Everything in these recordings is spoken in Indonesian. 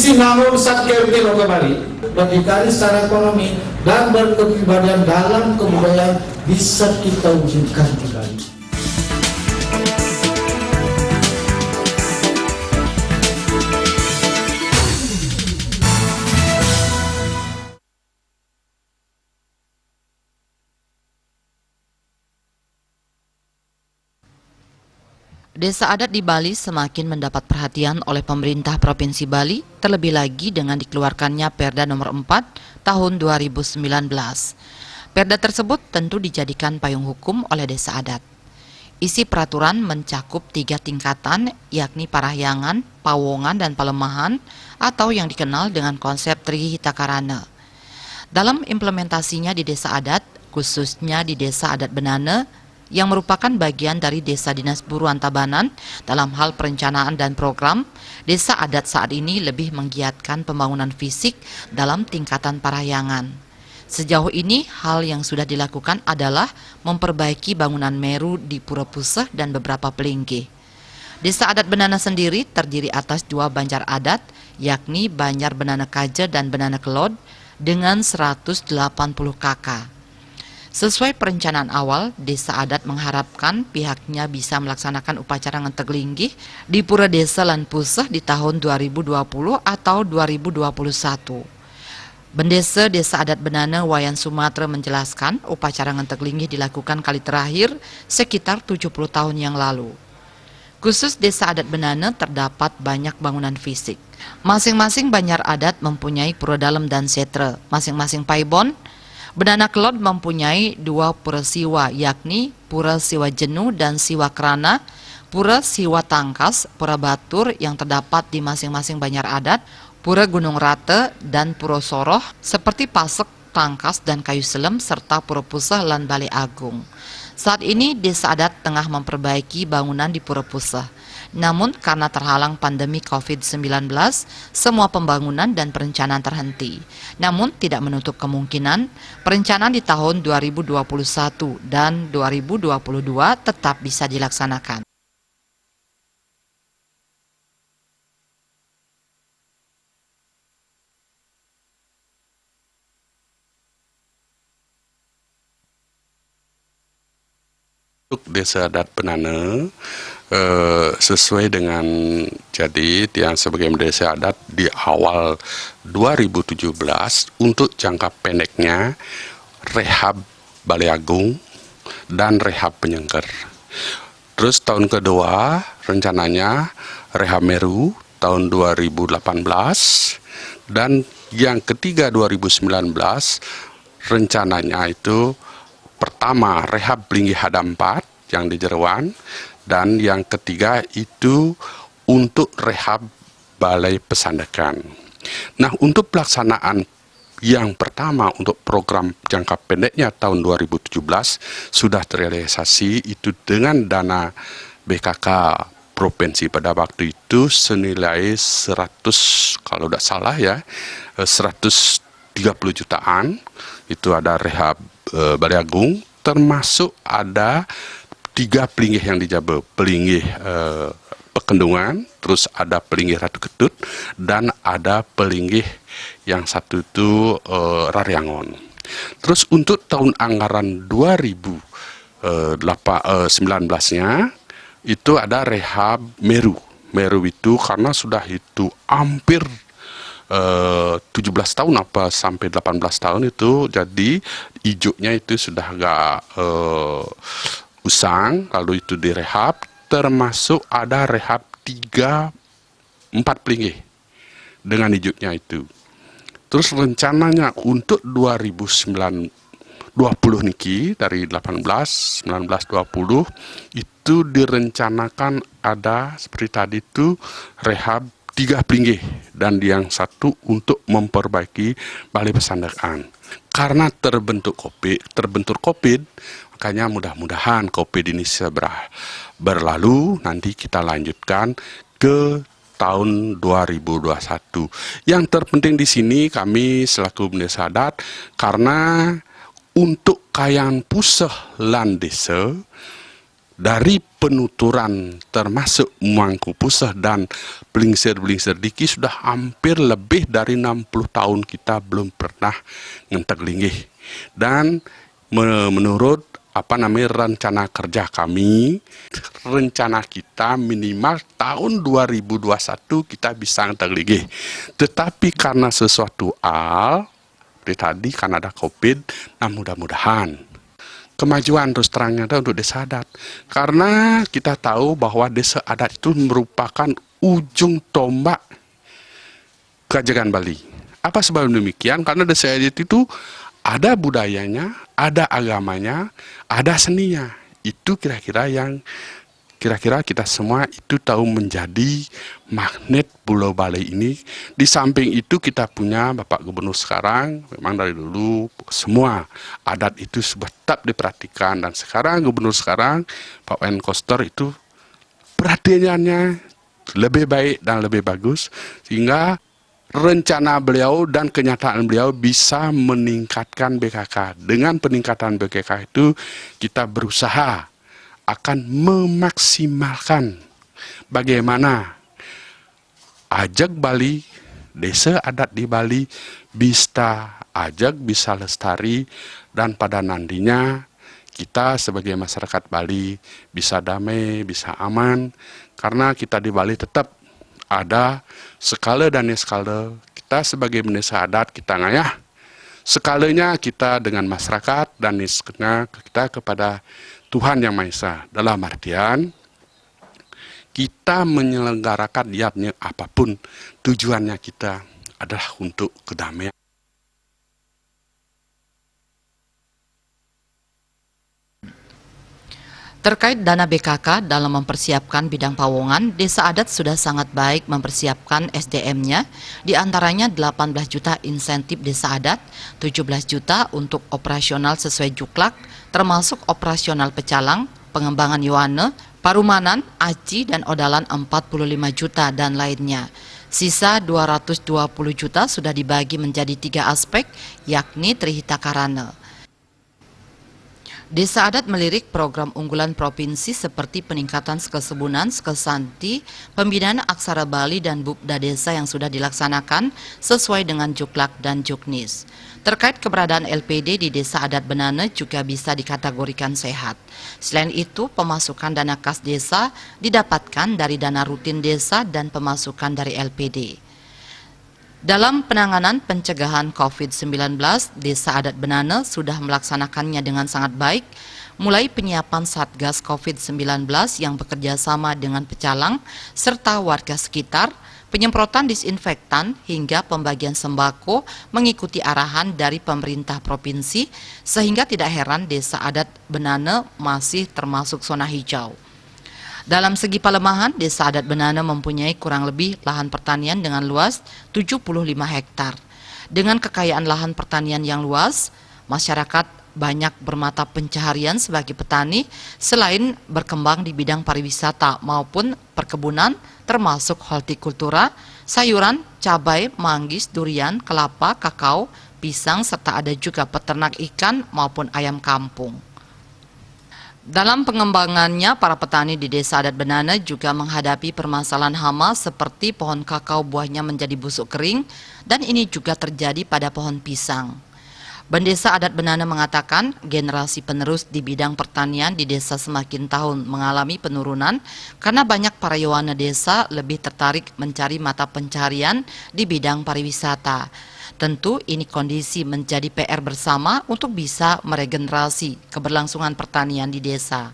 visi namun satker kembali berdikari secara ekonomi dan berkepribadian dalam kebudayaan bisa kita wujudkan kembali. Desa adat di Bali semakin mendapat perhatian oleh pemerintah Provinsi Bali, terlebih lagi dengan dikeluarkannya Perda nomor 4 tahun 2019. Perda tersebut tentu dijadikan payung hukum oleh desa adat. Isi peraturan mencakup 3 tingkatan, yakni Parahyangan, Pawongan, dan Palemahan, atau yang dikenal dengan konsep Trihitakarana. Dalam implementasinya di desa adat, khususnya di Desa Adat Benane, yang merupakan bagian dari Desa Dinas Buruan Tabanan dalam hal perencanaan dan program, desa adat saat ini lebih menggiatkan pembangunan fisik dalam tingkatan parahyangan. Sejauh ini, hal yang sudah dilakukan adalah memperbaiki bangunan Meru di Pura Puseh dan beberapa Pelinggih. Desa Adat Benana sendiri terdiri atas 2 banjar adat, yakni Banjar Benana Kaje dan Benana Kelod, dengan 180 kakak. Sesuai perencanaan awal, desa adat mengharapkan pihaknya bisa melaksanakan upacara ngenteglinggih di Pura Desa Lan Puseh di tahun 2020 atau 2021. Bendesa Desa Adat Benana Wayan Sumatra menjelaskan upacara ngenteglinggih dilakukan kali terakhir sekitar 70 tahun yang lalu. Khusus Desa Adat Benana terdapat banyak bangunan fisik. Masing-masing banjar adat mempunyai pura dalem dan setre, masing-masing paibon. Benana Kelod mempunyai 2 pura siwa, yakni Pura Siwa Jenu dan Siwa Krana, Pura Siwa Tangkas, Pura Batur yang terdapat di masing-masing banjar adat, Pura Gunung Rate dan Pura Soroh, seperti Pasek, Tangkas, dan Kayu Selem, serta Pura Puseh lan Balai Agung. Saat ini desa adat tengah memperbaiki bangunan di Pura Puseh. Namun karena terhalang pandemi COVID-19, semua pembangunan dan perencanaan terhenti. Namun tidak menutup kemungkinan perencanaan di tahun 2021 dan 2022 tetap bisa dilaksanakan. Untuk Desa Adat Benana, sesuai dengan jadi yang sebagai desa adat di awal 2017 untuk jangka pendeknya rehab Balai Agung dan rehab Penyengker. Terus tahun kedua rencananya rehab Meru tahun 2018 dan yang ketiga 2019 rencananya itu pertama rehab Pelinggih Hadampat yang di Jerewan, dan yang ketiga itu untuk rehab Balai Pesandakan. Nah, untuk pelaksanaan yang pertama untuk program jangka pendeknya tahun 2017 sudah terrealisasi itu dengan dana BKK provinsi pada waktu itu senilai 100 kalau tidak salah ya 130 jutaan. Itu ada rehab Balai Agung, termasuk ada 3 pelinggih yang dijabe, pelinggih Pekendungan, terus ada pelinggih Ratu Ketut, dan ada pelinggih yang satu itu Raryangon. Terus untuk tahun anggaran 2019-nya itu ada rehab Meru. Meru itu karena sudah itu hampir 17 tahun apa sampai 18 tahun itu, jadi hijaunya itu sudah agak usang, lalu itu direhab, termasuk ada rehab 4 pelinggih dengan hijaunya itu. Terus rencananya untuk 2020 niki dari 18, 19, 20 itu direncanakan ada seperti tadi itu rehab 3 pelinggih dan yang satu untuk memperbaiki Balai Pesandakan. Karena terbentur COVID, makanya mudah-mudahan COVID ini segera berlalu, nanti kita lanjutkan ke tahun 2021. Yang terpenting di sini kami selaku Desa Adat, karena untuk Kayangan Puseh lan Desa dari penuturan termasuk Mangkupusah dan Blingsir-Blingsir Diki sudah hampir lebih dari 60 tahun kita belum pernah ngentek linggih. Dan menurut rencana kerja kami, rencana kita minimal tahun 2021 kita bisa ngentek linggih. Tetapi karena sesuatu tadi karena ada COVID, nah mudah-mudahan kemajuan terus terangnya ada untuk desa adat. Karena kita tahu bahwa desa adat itu merupakan ujung tombak kerajaan Bali. Apa sebab demikian? Karena desa adat itu ada budayanya, ada agamanya, ada seninya. Itu kira-kira kita semua itu tahu menjadi magnet Pulau Bali ini. Di samping itu kita punya Bapak Gubernur sekarang, memang dari dulu semua adat itu tetap diperhatikan. Dan sekarang Gubernur sekarang, Pak Wen Koster itu perhatiannya lebih baik dan lebih bagus. Sehingga rencana beliau dan kenyataan beliau bisa meningkatkan BKK. Dengan peningkatan BKK itu kita berusaha akan memaksimalkan bagaimana ajak Bali, desa adat di Bali bisa lestari dan pada nantinya kita sebagai masyarakat Bali bisa damai, bisa aman karena kita di Bali tetap ada skala dan skala. Kita sebagai desa adat kita ngayah skalanya kita dengan masyarakat dan nisnya kita kepada Tuhan Yang Maha Esa. Dalam artian kita menyelenggarakan niatnya apapun, tujuannya kita adalah untuk kedamaian. Terkait dana BKK dalam mempersiapkan bidang pawongan, desa adat sudah sangat baik mempersiapkan SDM-nya, diantaranya 18 juta insentif desa adat, 17 juta untuk operasional sesuai juklak, termasuk operasional pecalang, pengembangan Yohane, parumanan, aci, dan odalan 45 juta dan lainnya. Sisa 220 juta sudah dibagi menjadi 3 aspek, yakni Trihita Karana. Desa adat melirik program unggulan provinsi seperti peningkatan Sekesebunan, Sekesanti, pembinaan aksara Bali dan Bupda Desa yang sudah dilaksanakan sesuai dengan Juklak dan Juknis. Terkait keberadaan LPD di Desa Adat Benane juga bisa dikategorikan sehat. Selain itu, pemasukan dana kas desa didapatkan dari dana rutin desa dan pemasukan dari LPD. Dalam penanganan pencegahan COVID-19, Desa Adat Benane sudah melaksanakannya dengan sangat baik, mulai penyiapan Satgas COVID-19 yang bekerja sama dengan pecalang serta warga sekitar, penyemprotan disinfektan hingga pembagian sembako mengikuti arahan dari pemerintah provinsi, sehingga tidak heran Desa Adat Benane masih termasuk zona hijau. Dalam segi pelemahan, Desa Adat Benane mempunyai kurang lebih lahan pertanian dengan luas 75 hektar. Dengan kekayaan lahan pertanian yang luas, masyarakat banyak bermata pencaharian sebagai petani selain berkembang di bidang pariwisata maupun perkebunan termasuk hortikultura, sayuran, cabai, manggis, durian, kelapa, kakao, pisang, serta ada juga peternak ikan maupun ayam kampung. Dalam pengembangannya, para petani di Desa Adat Benane juga menghadapi permasalahan hama seperti pohon kakao buahnya menjadi busuk kering, dan ini juga terjadi pada pohon pisang. Bendesa Adat Benane mengatakan generasi penerus di bidang pertanian di desa semakin tahun mengalami penurunan karena banyak para yowana desa lebih tertarik mencari mata pencarian di bidang pariwisata. Tentu ini kondisi menjadi PR bersama untuk bisa meregenerasi keberlangsungan pertanian di desa.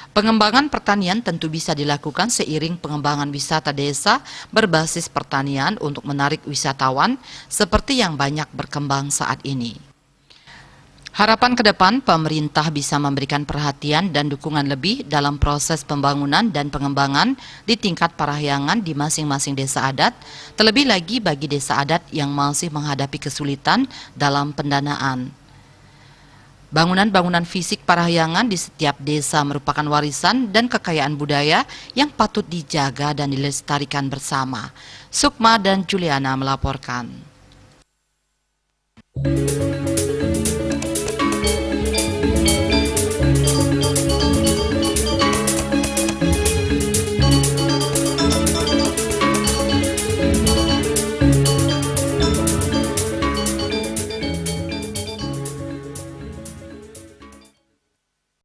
Pengembangan pertanian tentu bisa dilakukan seiring pengembangan wisata desa berbasis pertanian untuk menarik wisatawan seperti yang banyak berkembang saat ini. Harapan ke depan, pemerintah bisa memberikan perhatian dan dukungan lebih dalam proses pembangunan dan pengembangan di tingkat parahyangan di masing-masing desa adat, terlebih lagi bagi desa adat yang masih menghadapi kesulitan dalam pendanaan. Bangunan-bangunan fisik parahyangan di setiap desa merupakan warisan dan kekayaan budaya yang patut dijaga dan dilestarikan bersama. Sukma dan Juliana melaporkan.